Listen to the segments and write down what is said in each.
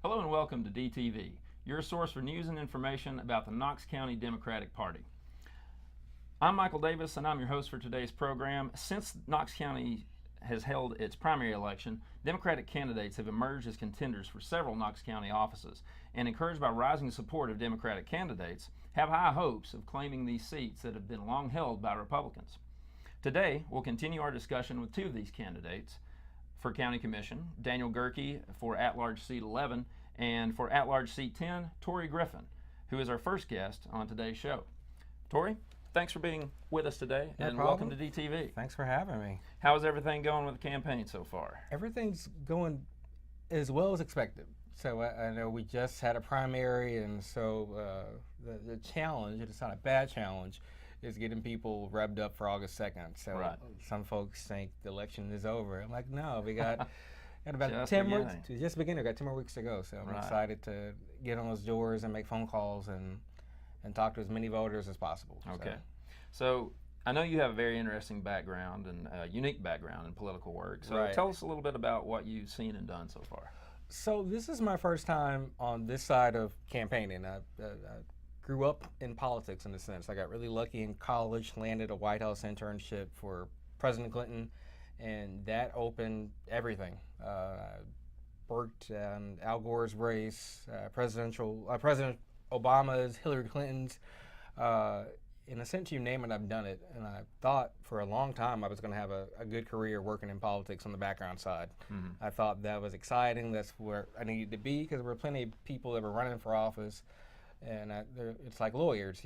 Hello and welcome to DTV, your source for news and information about the Knox County Democratic Party. I'm Michael Davis and I'm your host for today's program. Since Knox County has held its primary election, Democratic candidates have emerged as contenders for several Knox County offices, and encouraged by rising support of Democratic candidates, have high hopes of claiming these seats that have been long held by Republicans. Today, we'll continue our discussion with two of these candidates. For County Commission, Daniel Gerke for at-large seat 11, and for at-large seat 10, Tori Griffin, who is our first guest on today's show. Tori, thanks for being with us today, No and problem. welcome to DTV. Thanks for having me. How is everything going with the campaign so far? Everything's going as well as expected. So I know we just had a primary, and so the challenge, it's not a bad challenge, is getting people revved up for August 2nd. So Right. some folks think the election is over. I'm like, no, we got about Just 10 more, beginning. just beginning. We got 10 more weeks to go. So I'm Right. excited to get on those doors and make phone calls and talk to as many voters as possible. Okay. So I know you have a very interesting background and a unique background in political work. So Right. tell us a little bit about what you've seen and done so far. So this is my first time on this side of campaigning. I grew up in politics in a sense. I got really lucky in college, landed a White House internship for President Clinton, and that opened everything. I worked on Al Gore's race, President Obama's, Hillary Clinton's. In a sense, you name it, I've done it. And I thought for a long time I was going to have a good career working in politics on the background side. Mm-hmm. I thought that was exciting. That's where I needed to be because there were plenty of people that were running for office. And it's like lawyers.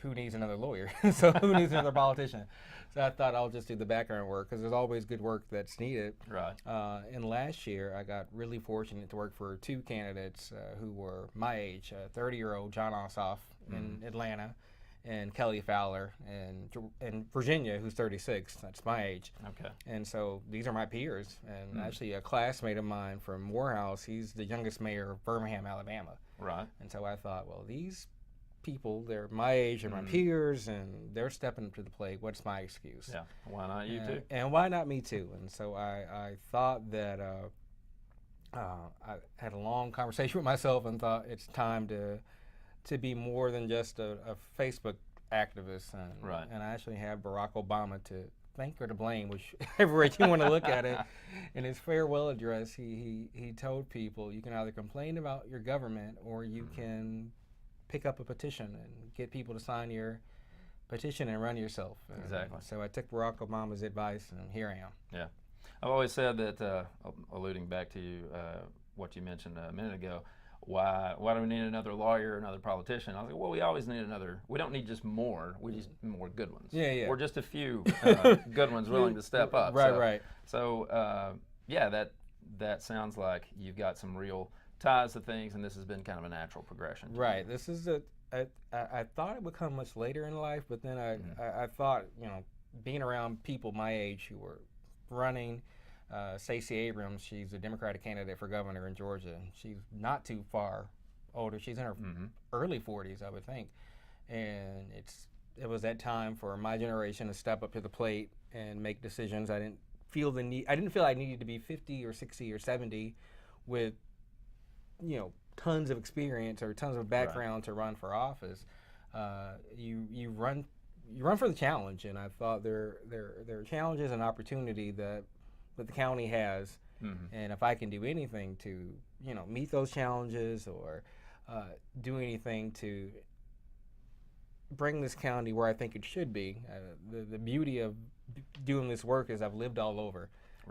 Who needs another lawyer? So who needs another politician? So I thought I'll just do the background work because there's always good work that's needed. Right. And last year, I got really fortunate to work for two candidates who were my age, 30-year-old John Ossoff in Atlanta, and Kelly Fowler in Virginia, who's 36. That's my age. Okay. And so these are my peers. And actually, a classmate of mine from Morehouse, he's the youngest mayor of Birmingham, Alabama. Right. And so I thought, well, these people, they're my age, they're my peers, and they're stepping up to the plate. What's my excuse? Yeah. Why not you too? And why not me too? And so I thought that I had a long conversation with myself and thought it's time to be more than just a Facebook activist. And, Right. and I actually have Barack Obama to thank or to blame, whichever way you want to look at it. In his farewell address, he told people you can either complain about your government or you can pick up a petition and get people to sign your petition and run yourself. Exactly. So I took Barack Obama's advice, and here I am. Yeah. I've always said that, alluding back to what you mentioned a minute ago, why do we need another lawyer, another politician? I was like, well, we always need another. We don't need just more. We just need more good ones. Yeah. Or just a few good ones willing to step up. Right. So yeah, that sounds like you've got some real ties to things, and this has been kind of a natural progression. Right. This is I thought it would come much later in life, but then I thought, being around people my age who were running. Stacey Abrams, she's a Democratic candidate for governor in Georgia. She's not too far older. She's in her early 40s, I would think. And it was that time for my generation to step up to the plate and make decisions. I didn't feel I needed to be 50 or 60 or 70 with, tons of experience or tons of background to run for office. You run for the challenge, and I thought there are challenges and opportunity that the county has, and if I can do anything to meet those challenges or do anything to bring this county where I think it should be. The beauty of doing this work is I've lived all over,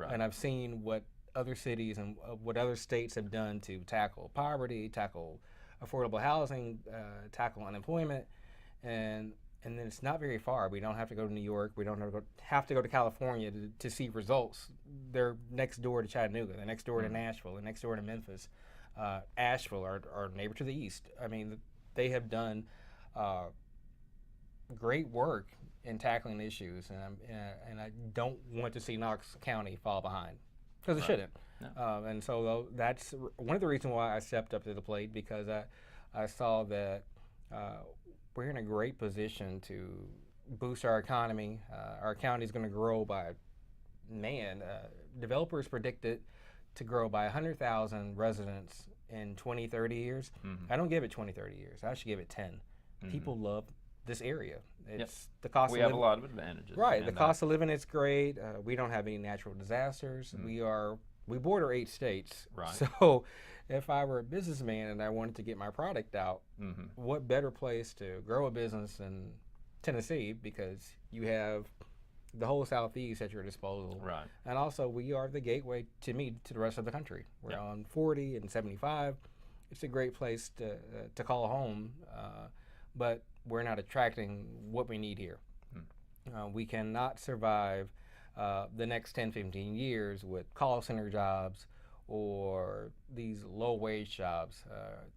and I've seen what other cities and what other states have done to tackle poverty, tackle affordable housing, tackle unemployment, and then it's not very far. We don't have to go to New York. We don't have to go to California to see results. They're next door to Chattanooga. They're next door to Nashville. They're next door to Memphis. Asheville, our neighbor to the east. I mean, they have done great work in tackling issues, and I don't want to see Knox County fall behind because it shouldn't. No. And so that's one of the reasons why I stepped up to the plate, because I saw that we're in a great position to boost our economy. Our county is going to grow by, developers predict it to grow by 100,000 residents in 20, 30 years. I don't give it 20, 30 years. I should give it 10. People love this area. It's the cost We of have living. a lot of advantages. Right. The and, cost of living is great. We don't have any natural disasters. We border 8 states. Right. So if I were a businessman and I wanted to get my product out, what better place to grow a business than Tennessee, because you have the whole Southeast at your disposal. Right. And also we are the gateway to the rest of the country. We're on 40 and 75. It's a great place to call home, but we're not attracting what we need here. We cannot survive the next 10, 15 years with call center jobs or these low-wage jobs.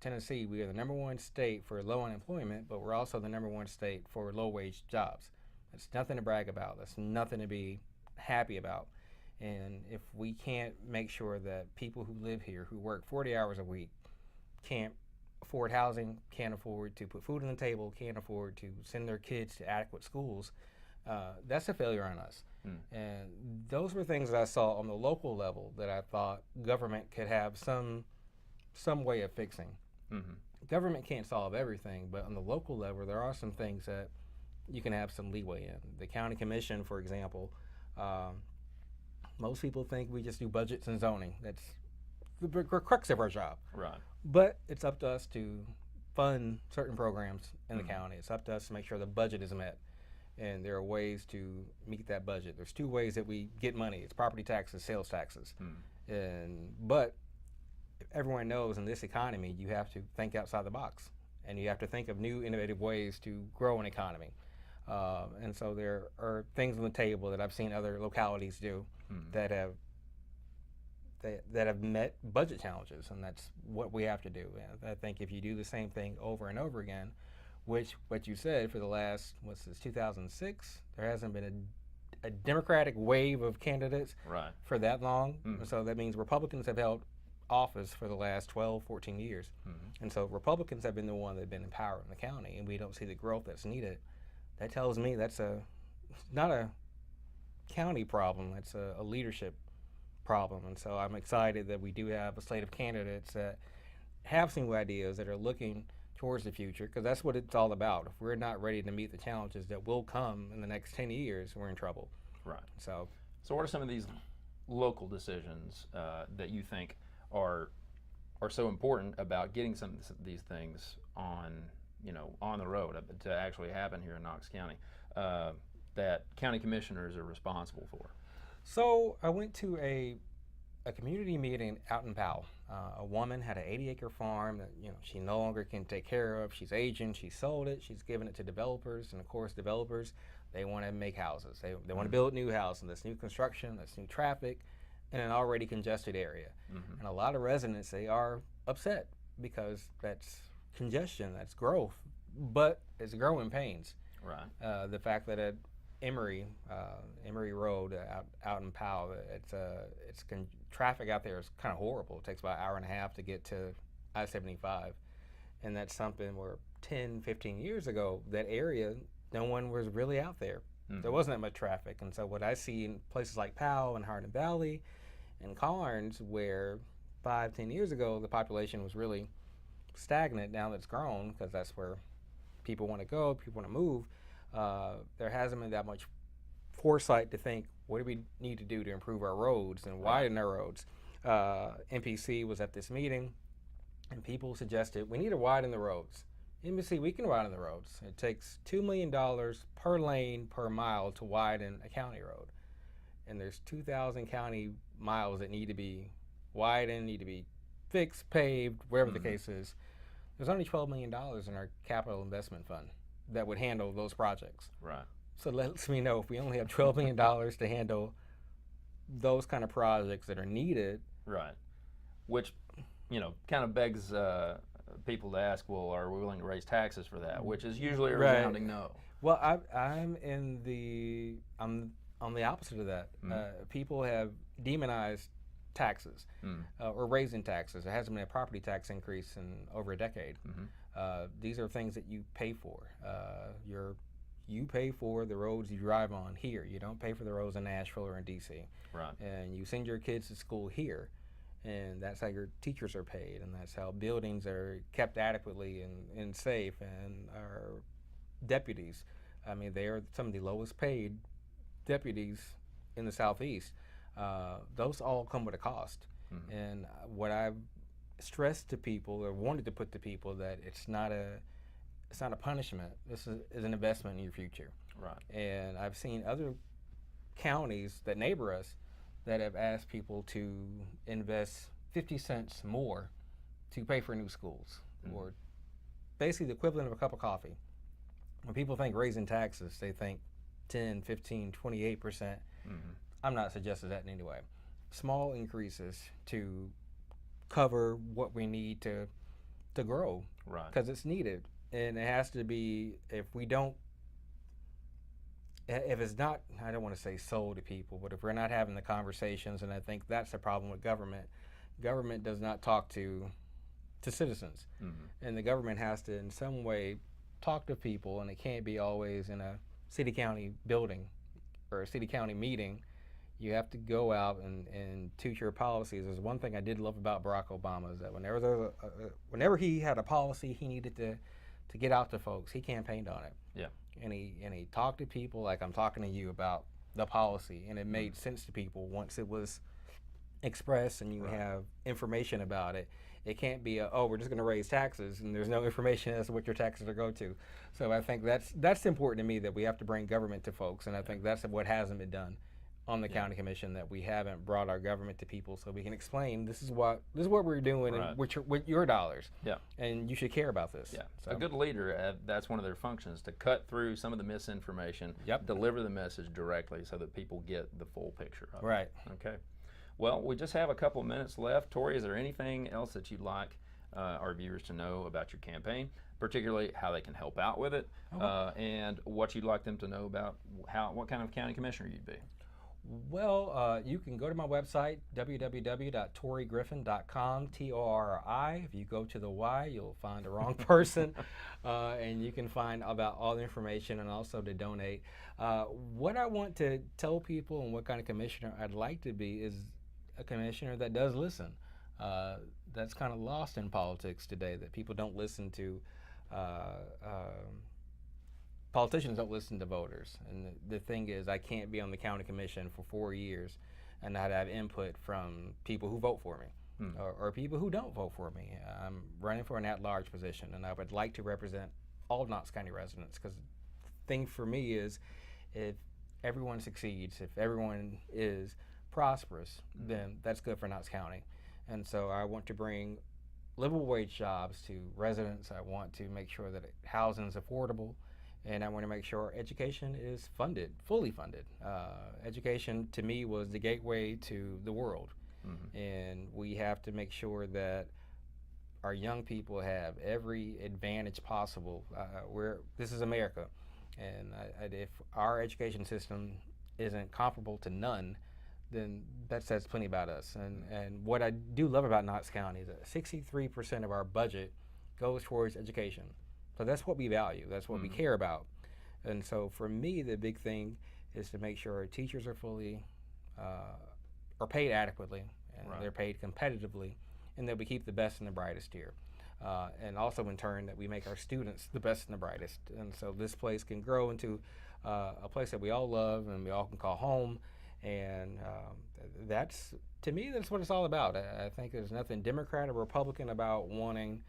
Tennessee, we are the #1 state for low unemployment, but we're also the #1 state for low-wage jobs. That's nothing to brag about. That's nothing to be happy about. And if we can't make sure that people who live here, who work 40 hours a week, can't afford housing, can't afford to put food on the table, can't afford to send their kids to adequate schools, that's a failure on us. And those were things that I saw on the local level that I thought government could have some way of fixing. Government can't solve everything, but on the local level, there are some things that you can have some leeway in. The county commission, for example, most people think we just do budgets and zoning. That's the crux of our job. Right. But it's up to us to fund certain programs in the county. It's up to us to make sure the budget is met. And there are ways to meet that budget. There's 2 ways that we get money. It's property taxes, sales taxes. But everyone knows in this economy, you have to think outside the box. And you have to think of new, innovative ways to grow an economy. And so there are things on the table that I've seen other localities do that have met budget challenges, and that's what we have to do. And I think if you do the same thing over and over again, which what you said for the last, what's this, 2006, there hasn't been a Democratic wave of candidates for that long. So that means Republicans have held office for the last 12, 14 years. And so Republicans have been the one that have been in power in the county, and we don't see the growth that's needed. That tells me that's not a county problem, it's a leadership problem. And so I'm excited that we do have a slate of candidates that have some new ideas, that are looking towards the future, because that's what it's all about. If we're not ready to meet the challenges that will come in the next 10 years, we're in trouble. Right. So what are some of these local decisions that you think are so important about getting some of these things on the road to actually happen here in Knox County that county commissioners are responsible for? So I went to a community meeting out in Powell. A woman had an 80-acre farm that she no longer can take care of. She's aging. She sold it. She's given it to developers, and of course, developers, they want to make houses. They want to build new houses, and that's new construction, that's new traffic, in an already congested area. And a lot of residents, they are upset because that's congestion, that's growth, but it's growing pains. Right. The fact that at Emory Road out in Powell, traffic out there is kind of horrible. It takes about an hour and a half to get to I-75, and that's something where 10, 15 years ago, that area, no one was really out there. There wasn't that much traffic, and so what I see in places like Powell and Hardin Valley and Carnes, where 5, 10 years ago the population was really stagnant, now that's grown because that's where people want to go, people want to move. There hasn't been that much foresight to think, what do we need to do to improve our roads and widen our roads? NPC was at this meeting, and people suggested we need to widen the roads. NPC, we can widen the roads. It takes $2 million per lane per mile to widen a county road. And there's 2,000 county miles that need to be widened, need to be fixed, paved, whatever the case is. There's only $12 million in our capital investment fund that would handle those projects. Right. So that lets me know if we only have $12 million to handle those kind of projects that are needed. Right. Which, kind of begs people to ask, well, are we willing to raise taxes for that? Which is usually a resounding no. Well, I'm on the opposite of that. People have demonized taxes or raising taxes. There hasn't been a property tax increase in over a decade. These are things that you pay for. You pay for the roads you drive on here. You don't pay for the roads in Nashville or in D.C. Right. And you send your kids to school here. and that's how your teachers are paid, and that's how buildings are kept adequately and safe, and our deputies. I mean, they are some of the lowest paid deputies in the Southeast. Those all come with a cost. And what I've stressed to people, or wanted to put to people, that it's not a punishment. This is an investment in your future. Right. And I've seen other counties that neighbor us that have asked people to invest 50 cents more to pay for new schools, or basically the equivalent of a cup of coffee. When people think raising taxes, they think 10, 15, 28%. I'm not suggesting that in any way. Small increases to cover what we need to grow, Right. because it's needed. And it has to be, if it's not, I don't want to say sold to people, but if we're not having the conversations, and I think that's the problem with government. Government does not talk to citizens. And the government has to, in some way, talk to people, and it can't be always in a city-county building or a city-county meeting. You have to go out and teach your policies. There's one thing I did love about Barack Obama, is that whenever he had a policy he needed to get out to folks, he campaigned on it. Yeah. And he talked to people like I'm talking to you about the policy, and it made sense to people once it was expressed and you have information about it. It can't be we're just going to raise taxes and there's no information as to what your taxes are going to. So I think that's important to me, that we have to bring government to folks, and I think that's what hasn't been done on the county commission, that we haven't brought our government to people so we can explain this is what we're doing and with your dollars. Yeah. And you should care about this. Yeah. So. A good leader, that's one of their functions, to cut through some of the misinformation, deliver the message directly so that people get the full picture of it. Right. Okay. Well, we just have a couple of minutes left. Tori, is there anything else that you'd like our viewers to know about your campaign, particularly how they can help out with it, and what you'd like them to know about what kind of county commissioner you'd be? Well, you can go to my website, www.torigriffin.com, Tori. If you go to the Y, you'll find the wrong person, and you can find about all the information and also to donate. What I want to tell people and what kind of commissioner I'd like to be is a commissioner that does listen. That's kind of lost in politics today, that people don't listen to politicians don't listen to voters. And the thing is, I can't be on the county commission for 4 years and not have input from people who vote for me or people who don't vote for me. I'm running for an at-large position, and I would like to represent all Knox County residents, because the thing for me is, if everyone succeeds, if everyone is prosperous, then that's good for Knox County. And so I want to bring livable wage jobs to residents. I want to make sure that housing is affordable. And I want to make sure education is funded, fully funded. Education, to me, was the gateway to the world. And we have to make sure that our young people have every advantage possible. This is America. And if our education system isn't comparable to none, then that says plenty about us. And what I do love about Knox County is that 63% of our budget goes towards education. So that's what we value. That's what we care about. And so for me, the big thing is to make sure our teachers are paid adequately, and they're paid competitively, and that we keep the best and the brightest here. And also in turn that we make our students the best and the brightest. And so this place can grow into a place that we all love and we all can call home. And to me, that's what it's all about. I think there's nothing Democrat or Republican about wanting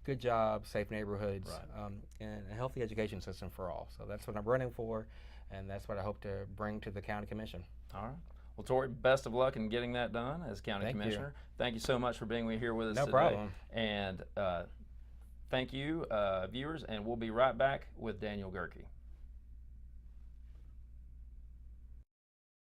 good jobs, safe neighborhoods, and a healthy education system for all. So that's what I'm running for, and that's what I hope to bring to the county commission. All right. Well, Tori, best of luck in getting that done as county commissioner. Thank you so much for being here with us today. No problem. And thank you, viewers, and we'll be right back with Daniel Gerke.